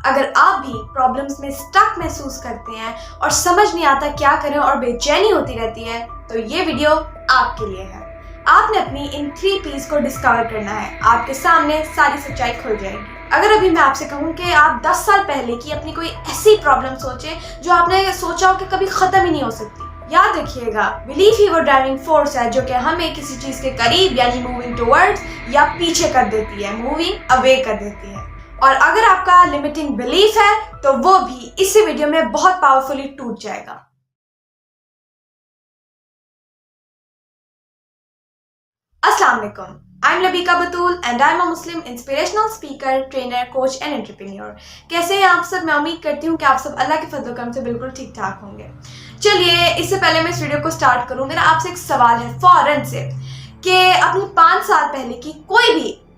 अगर आप भी प्रॉब्लम्स में स्टक महसूस करते हैं और समझ नहीं आता क्या करें और बेचैनी होती रहती है, तो ये वीडियो आपके लिए है। आपने अपनी इन 3 P's को डिस्कवर करना है, आपके सामने सारी सच्चाई खुल जाएगी। अगर अभी मैं आपसे कहूँ कि आप 10 साल पहले की अपनी कोई ऐसी प्रॉब्लम सोचें जो आपने सोचा हो कि कभी ख़त्म ही नहीं हो सकती, याद रखिएगा बिलीफ ही वो ड्राइविंग फोर्स है जो कि हमें किसी चीज़ के करीब यानी मूविंग टुवर्ड्स या पीछे कर देती है, मूविंग अवे कर देती है। और अगर आपका लिमिटिंग बिलीफ है तो वो भी इसी वीडियो में बहुत पावरफुली टूट जाएगा। अस्सलाम वालेकुम, I am Labeeka Batool and I am a Muslim inspirational speaker, trainer, coach and entrepreneur. कैसे हैं आप सब? मैं उम्मीद करती हूँ कि आप सब अल्लाह के फजल करम से बिल्कुल ठीक ठाक होंगे। चलिए, इससे पहले मैं इस वीडियो को स्टार्ट करूँ, मेरा आपसे एक सवाल है फौरन से कि अपनी 5 साल पहले की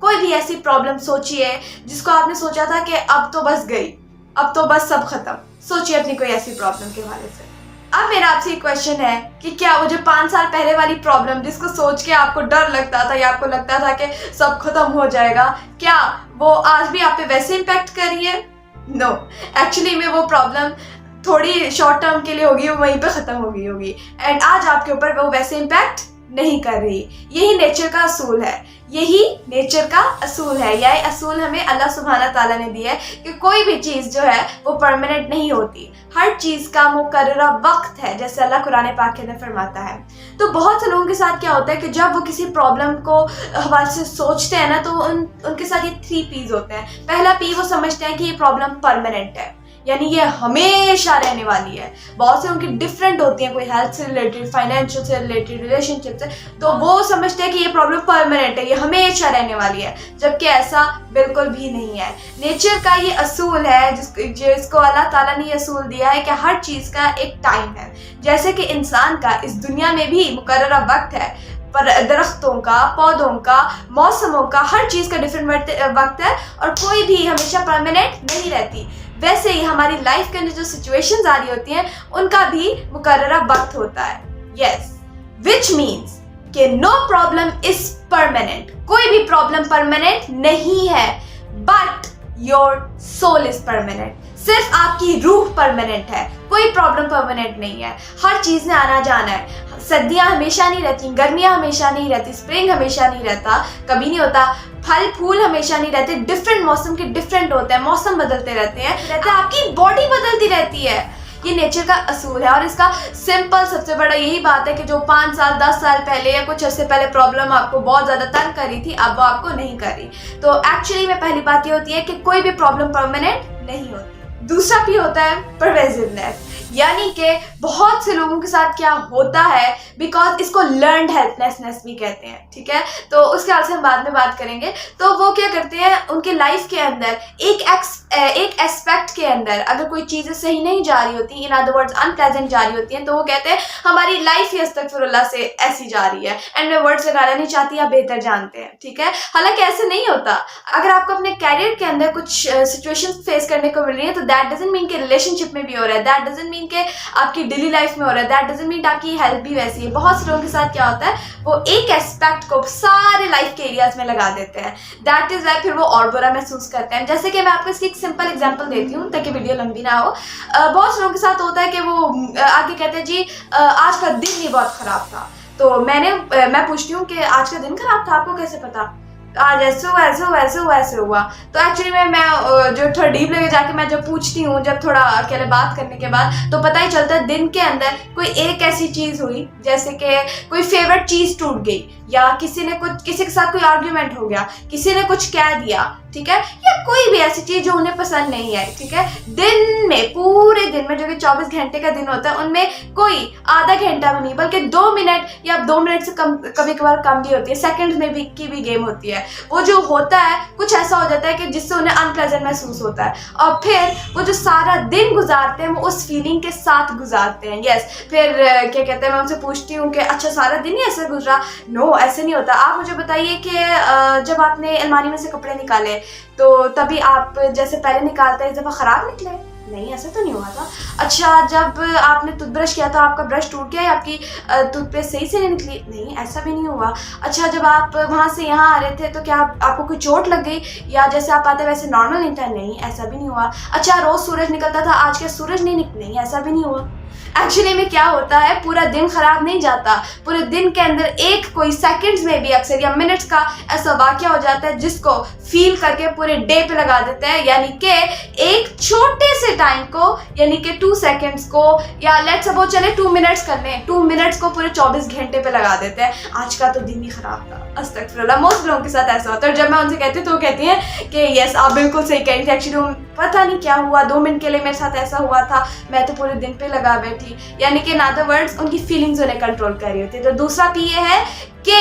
कोई भी ऐसी प्रॉब्लम सोचिए जिसको आपने सोचा था कि अब तो बस गई, अब तो बस सब खत्म। सोचिए अपनी कोई ऐसी प्रॉब्लम के हवाले से। अब मेरा आपसे एक क्वेश्चन है कि क्या वो जो 5 साल पहले वाली प्रॉब्लम जिसको सोच के आपको डर लगता था या आपको लगता था कि सब खत्म हो जाएगा, क्या वो आज भी आप पे वैसे इम्पैक्ट कर रही है? नो, एक्चुअली में वो प्रॉब्लम थोड़ी शॉर्ट टर्म के लिए होगी, वो वहीं पे खत्म हो गई होगी एंड आज आपके ऊपर वो वैसे इम्पैक्ट नहीं कर रही। यही नेचर का असूल है, यही असूल हमें अल्लाह सुब्हाना ताला ने दिया है कि कोई भी चीज़ जो है वो परमानेंट नहीं होती। हर चीज़ का मुकर्ररा वक्त है, जैसे अल्लाह कुरान पाक के अंदर फरमाता है। तो बहुत से लोगों के साथ क्या होता है कि जब वो किसी प्रॉब्लम को हवाले से सोचते हैं ना, तो उनके साथ ये 3 P's होते हैं। पहला P, वो समझते हैं कि ये प्रॉब्लम परमानेंट है, यानी ये हमेशा रहने वाली है। बहुत से उनकी डिफरेंट होती हैं, कोई हेल्थ से रिलेटेड, फाइनेंशियल से रिलेटेड, रिलेशनशिप से, तो वो समझते हैं कि ये प्रॉब्लम परमानेंट है, ये हमेशा रहने वाली है, जबकि ऐसा बिल्कुल भी नहीं है। नेचर का ये असूल है जिसको अल्लाह ताला ने ये असूल दिया है कि हर चीज़ का एक टाइम है। जैसे कि इंसान का इस दुनिया में भी मुकर्ररा वक्त है, पर दरख्तों का, पौधों का, मौसमों का, हर चीज़ का डिफरेंट वक्त है और कोई भी हमेशा परमानेंट नहीं रहती। वैसे ही हमारी लाइफ के अंदर जो सिचुएशंस आ रही होती हैं उनका भी मुकर्ररा वक्त होता है। यस, विच मीन्स कि नो प्रॉब्लम इज परमानेंट, कोई भी प्रॉब्लम परमानेंट नहीं है, but your soul is permanent. सिर्फ आपकी रूह परमानेंट है, कोई प्रॉब्लम परमानेंट नहीं है। हर चीज़ ने आना जाना है। सर्दियाँ हमेशा नहीं रहती, गर्मियाँ हमेशा नहीं रहती, स्प्रिंग हमेशा नहीं रहता, कभी नहीं होता, फल फूल हमेशा नहीं रहते, डिफरेंट मौसम के डिफरेंट होते हैं, मौसम बदलते रहते हैं, आपकी बॉडी बदलती रहती है। ये नेचर का असूल है और इसका सिंपल सबसे बड़ा यही बात है कि जो 5 साल 10 साल पहले या कुछ अर्से पहले प्रॉब्लम आपको बहुत ज़्यादा तंग कर रही थी, अब वो आपको नहीं कर रही। तो एक्चुअली में पहली बात ये होती है कि कोई भी प्रॉब्लम परमानेंट नहीं होती। दूसरा P होता है परवेजिवनेस, यानी कि बहुत से लोगों के साथ क्या होता है, बिकॉज इसको लर्नड हेल्पलेसनेस भी कहते हैं, ठीक है, तो उसके हाल से हम बाद में बात करेंगे। तो वो क्या करते हैं उनके लाइफ के अंदर एक एस्पेक्ट के अंदर अगर कोई चीज़ें सही नहीं जा रही होती, इन अदर वर्ड्स अनप्लेजेंट जा रही होती हैं, तो वो कहते हैं हमारी लाइफ ही अस्तगफिरुल्लाह से ऐसी जा रही है। एंड मैं वर्ड्स लगाना नहीं चाहती, आप बेहतर जानते हैं, ठीक है। हालांकि ऐसे नहीं होता। अगर आपको अपने कैरियर के अंदर कुछ सिचुएशन फेस करने को मिल रही है तो दैट डजंट मीन कि रिलेशनशिप में भी हो रहा है, दैट डजंट मीन कि आपकी डेली लाइफ में हो रहा है, दैट डजंट मीन आपकी हेल्थ भी वैसी है। बहुत से लोगों के साथ क्या होता है, वो एक एस्पेक्ट को सारे लाइफ के एरियाज में लगा देते हैं, दैट इज वाई फिर वो और बुरा महसूस करते हैं। जैसे कि मैं आपको इसकी एक सिंपल एग्जांपल देती हूँ ताकि वीडियो लंबी ना हो। बहुत से लोगों के साथ होता है कि वो आके कहते हैं जी आज का दिन ही बहुत खराब था। तो मैं पूछती हूँ कि आज का दिन खराब था, आपको कैसे पता? आज ऐसे हुआ। तो एक्चुअली मैं जो थोड़ा डीप लेके जाके मैं जब पूछती हूँ, जब थोड़ा अकेले बात करने के बाद, तो पता ही चलता है दिन के अंदर कोई एक ऐसी चीज़ हुई, जैसे कि कोई फेवरेट चीज़ टूट गई, या किसी के साथ कोई आर्ग्यूमेंट हो गया, किसी ने कुछ कह दिया, ठीक है, या कोई भी ऐसी चीज़ जो उन्हें पसंद नहीं है, ठीक है। दिन में, पूरे दिन में जो कि 24 घंटे का दिन होता है, उनमें कोई आधा घंटा भी नहीं बल्कि 2 मिनट या 2 मिनट से कम, कभी कभार कम भी होती है, सेकंड्स में की भी गेम होती है। वो जो होता है कुछ ऐसा हो जाता है कि जिससे उन्हें अनप्लेजेंट महसूस होता है और फिर वो जो सारा दिन गुजारते हैं वो उस फीलिंग के साथ गुजारते हैं। यस, फिर क्या कहते हैं, मैं उनसे पूछती हूँ कि अच्छा सारा दिन ही ऐसे गुजरा? नो, ऐसे नहीं होता। आप मुझे बताइए कि जब आपने अलमारी में से कपड़े निकाले तो तभी आप जैसे पहले निकालते हैं इस दफ़ा ख़राब निकले? नहीं, ऐसा तो नहीं हुआ था। अच्छा, जब आपने टूथब्रश किया तो आपका ब्रश टूट गया या आपकी टूथपेस्ट सही से नहीं निकली? नहीं, ऐसा भी नहीं हुआ। अच्छा, जब आप वहाँ से यहाँ आ रहे थे तो क्या आपको कोई चोट लग गई या जैसे आप आते वैसे नॉर्मल नहीं था? नहीं, ऐसा भी नहीं हुआ। अच्छा, रोज़ सूरज निकलता था, आज क्या सूरज नहीं नहीं, ऐसा भी नहीं हुआ। एक्चुअली में क्या होता है, पूरा दिन खराब नहीं जाता, पूरे दिन के अंदर एक कोई सेकंड्स में भी अक्सर या मिनट्स का ऐसा वाकया हो जाता है जिसको फील करके पूरे डे पे लगा देते हैं। यानी कि एक छोटे से टाइम को, यानी कि 2 सेकंड्स को, या लेट्स सपोज चले 2 मिनट्स कर लें, 2 मिनट्स को पूरे 24 घंटे पे लगा देते हैं। आज का तो दिन ही खराब था। अस्तगफिरुल्लाह, मोस्ट लोगों के साथ ऐसा होता है। और जब मैं उनसे कहती हूँ तो वो कहती हैं कि यस आप बिल्कुल सही कह रही थी, एक्चुअली पता नहीं क्या हुआ, 2 मिनट के लिए मेरे साथ ऐसा हुआ था, मैं तो पूरे दिन पे लगा बैठी। यानी कि इन अदर वर्ड्स उनकी फीलिंग्स उन्हें कंट्रोल कर रही होती है। तो दूसरा पी ये है कि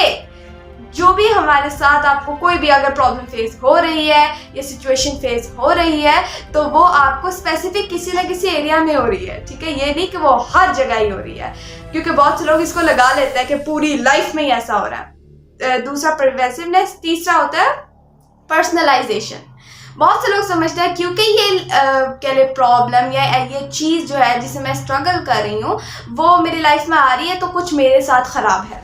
जो भी हमारे साथ आपको कोई भी अगर प्रॉब्लम फेस हो रही है या सिचुएशन फेस हो रही है तो वो आपको स्पेसिफिक किसी ना किसी एरिया में हो रही है, ठीक है? ये नहीं कि वो हर जगह ही हो रही है, क्योंकि बहुत से लोग इसको लगा लेते हैं कि पूरी लाइफ में ही ऐसा हो रहा है। दूसरा परवेसिवनेस। तीसरा होता है पर्सनलाइजेशन। बहुत से लोग समझते हैं क्योंकि ये कह ले प्रॉब्लम या ये चीज़ जो है जिसे मैं स्ट्रगल कर रही हूँ वो मेरी लाइफ में आ रही है तो कुछ मेरे साथ ख़राब है।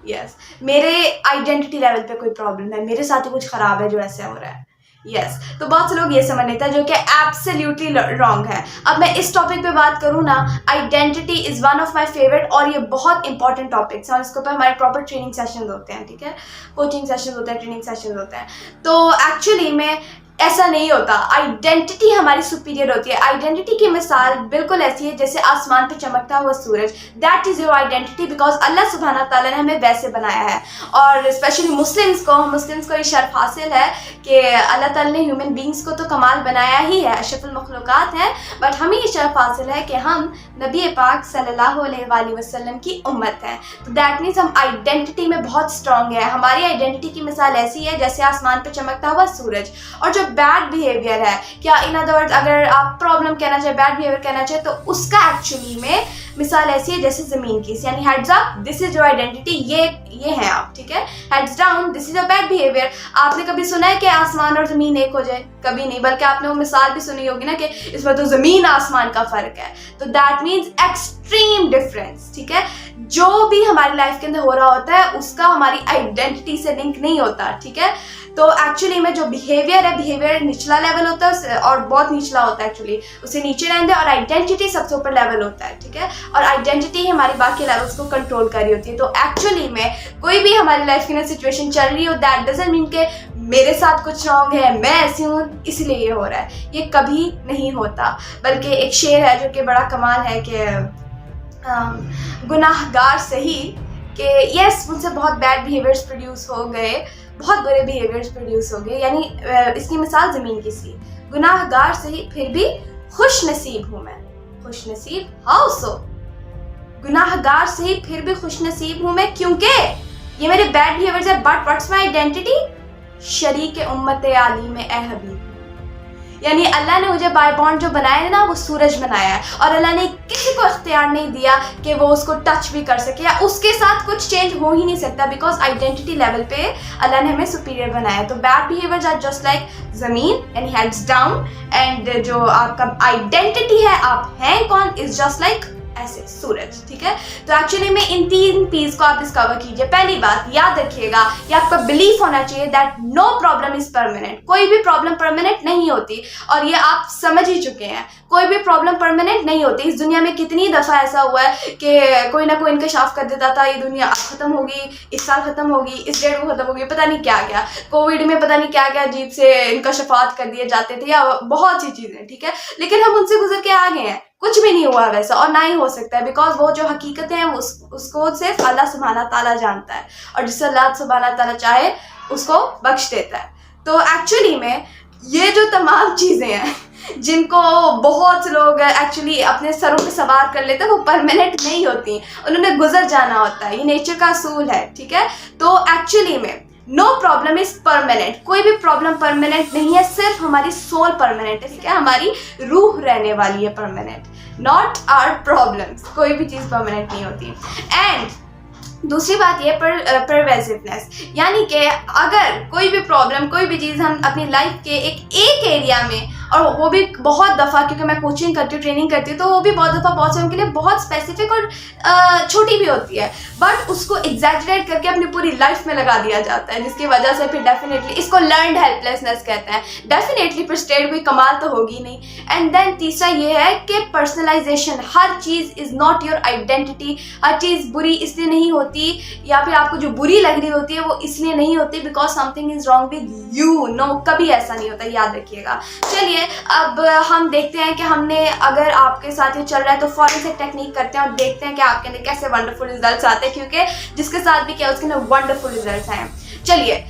यस, मेरे आइडेंटिटी लेवल पे कोई प्रॉब्लम है, मेरे साथ ही कुछ ख़राब है जो ऐसे हो रहा है। यस, तो बहुत से लोग ये समझ लेते हैं जो कि एब्सोल्युटली रॉन्ग है। अब मैं इस टॉपिक पे बात करूँ ना, identity is one of my favourite और ये बहुत इंपॉर्टेंट टॉपिक्स हैं और इसके ऊपर हमारे प्रॉपर ट्रेनिंग सेशन होते हैं, ठीक है? कोचिंग सेशन होते हैं, ट्रेनिंग सेशन होते हैं। तो एक्चुअली में ऐसा नहीं होता। आइडेंटिटी हमारी सुपीरियर होती है। आइडेंटिटी की मिसाल बिल्कुल ऐसी है जैसे आसमान पे चमकता हुआ सूरज। That is your identity because Allah सुब्हाना ताला ने हमें वैसे बनाया है। और स्पेशली मुस्लिम्स को ये शर्फ हासिल है कि अल्लाह ताला ने ह्यूमन बींग्स को तो कमाल बनाया ही है, अशरफुल मखलूक़ात हैं, बट हमें ये शर्फ हासिल है कि हम नबी पाक सल्लल्लाहु अलैहि वसल्लम की उम्मत हैं। तो दैट मीन्स हम आइडेंटिटी में बहुत स्ट्रॉन्ग है। हमारी आइडेंटिटी की मिसाल ऐसी है जैसे आसमान पे चमकता हुआ सूरज। और जो बैड बिहेवियर है, क्या इन अदर वर्ड्स अगर आप प्रॉब्लम कहना चाहे, बैड बिहेवियर कहना चाहे, तो उसका एक्चुअली में मिसाल ऐसी है जैसे जमीन की, यानी heads up this is your identity, ये है आप, ठीक है? Heads down this is your bad behaviour. आपने कभी सुना है कि आसमान और जमीन एक हो जाए? कभी नहीं, बल्कि आपने वो मिसाल भी सुनी होगी ना कि इसमें तो जमीन आसमान का फर्क है। तो दैट मीन्स एक्सट्रीम डिफरेंस, ठीक है? जो भी हमारी लाइफ के अंदर हो रहा होता है उसका हमारी आइडेंटिटी से लिंक नहीं होता, ठीक है? तो एक्चुअली में जो बिहेवियर है, बिहेवियर निचला लेवल होता है और बहुत निचला होता है एक्चुअली, उसे नीचे रहने और आइडेंटिटी सबसे ऊपर लेवल होता है, ठीक है? और आइडेंटिटी हमारी बाकी लेवल्स को कंट्रोल कर रही होती है। तो एक्चुअली में कोई भी हमारी लाइफ की सिचुएशन चल रही हो, दैट डजंट मीन के मेरे साथ कुछ रॉन्ग है, मैं ऐसी हूँ इसलिए ये हो रहा है, ये कभी नहीं होता। बल्कि एक शेर है जो कि बड़ा कमाल है कि गुनाहगार सही कि यस मुझसे बहुत बैड बिहेवियर्स प्रोड्यूस हो गए, बहुत बुरे बिहेवियर्स प्रोड्यूस हो गए, यानी इसकी मिसाल ज़मीन की सी, गुनाहगार सही फिर भी खुश नसीब हूँ मैं। खुश नसीब हाउ सो? गुनाहगार सही फिर भी खुश नसीब हूँ मैं क्योंकि ये मेरे बैड बिहेवियर्स है, बट व्हाट्स माय आइडेंटिटी? शरीक उम्मत आली में ए हबीब। यानी अल्लाह ने मुझे बाय बॉन्ड जो बनाया है ना, वो सूरज बनाया है और अल्लाह ने किसी को इख्तियार नहीं दिया कि वो उसको टच भी कर सके या उसके साथ कुछ चेंज हो ही नहीं सकता, बिकॉज आइडेंटिटी लेवल पे अल्लाह ने हमें सुपीरियर बनाया है। तो bad behaviours are just like जमीन यानी हेड्स डाउन, एंड जो आपका आइडेंटिटी है, आप हैं कौन, इज जस्ट लाइक ऐसे सूरज, ठीक है? तो एक्चुअली में इन 3 पीस को आप डिस्कवर कीजिए। पहली बात याद रखिएगा, ये आपका बिलीफ होना चाहिए that no problem is permanent. कोई भी प्रॉब्लम परमानेंट नहीं होती और ये आप समझ ही चुके हैं। कोई भी प्रॉब्लम परमानेंट नहीं होती। इस दुनिया में कितनी दफ़ा ऐसा हुआ है कि कोई ना कोई इंकशाफ कर देता था, ये दुनिया अब खत्म होगी, इस साल खत्म होगी, इस डेट को खत्म होगी, पता नहीं क्या क्या, कोविड में पता नहीं क्या क्या अजीब से इंकशाफात कर दिए जाते थे या बहुत सी चीज़ें, ठीक है? लेकिन हम उनसे गुजर के आ गए हैं, कुछ भी नहीं हुआ वैसा और ना ही हो सकता है, बिकॉज वो जो हकीकतें हैं उसको सिर्फ अल्लाह सुब्हाना ताला जानता है और जिससे अल्लाह सुब्हाना ताला चाहे उसको बख्श देता है। तो एक्चुअली में ये जो तमाम चीज़ें हैं जिनको बहुत से लोग एक्चुअली अपने सरों पे सवार कर लेते हैं, वो परमानेंट नहीं होती, उन्होंने गुजर जाना होता है, ये नेचर का असूल है, ठीक है? तो एक्चुअली में नो प्रॉब्लम इज परमानेंट। कोई भी प्रॉब्लम परमानेंट नहीं है, सिर्फ हमारी सोल परमानेंट है, ठीक है? हमारी रूह रहने वाली है परमानेंट, नॉट आवर प्रॉब्लम्स। कोई भी चीज़ परमानेंट नहीं होती। एंड दूसरी बात ये परवेसिवनेस, यानी कि अगर कोई भी प्रॉब्लम, कोई भी चीज़ हम अपनी लाइफ के एक एरिया में और वो भी बहुत दफ़ा, क्योंकि मैं कोचिंग करती हूँ, ट्रेनिंग करती हूँ, तो वो भी बहुत दफ़ा बहुत से उनके लिए बहुत स्पेसिफिक और छोटी भी होती है, बट उसको एग्जैजरेट करके अपनी पूरी लाइफ में लगा दिया जाता है, जिसकी वजह से फिर डेफिनेटली इसको लर्नड हेल्पलेसनेस कहते हैं। डेफिनेटली फिर स्टेट कोई कमाल तो होगी नहीं। एंड देन तीसरा ये है कि पर्सनलाइजेशन, हर चीज़ इज़ नॉट योर आइडेंटिटी। हर चीज़ बुरी इसलिए नहीं होती, या फिर आपको जो बुरी लग रही होती है वो इसलिए नहीं होती because something is wrong with you. No, कभी ऐसा नहीं होता, याद रखिएगा। चलिए अब हम देखते हैं कि हमने, अगर आपके साथ ये चल रहा है तो फौरन से टेक्निक करते हैं और देखते हैं कि आपके अंदर कैसे वंडरफुल रिजल्ट्स आते हैं, क्योंकि जिसके साथ भी किया उसके अंदर वंडरफुल रिजल्ट्स आए। चलिए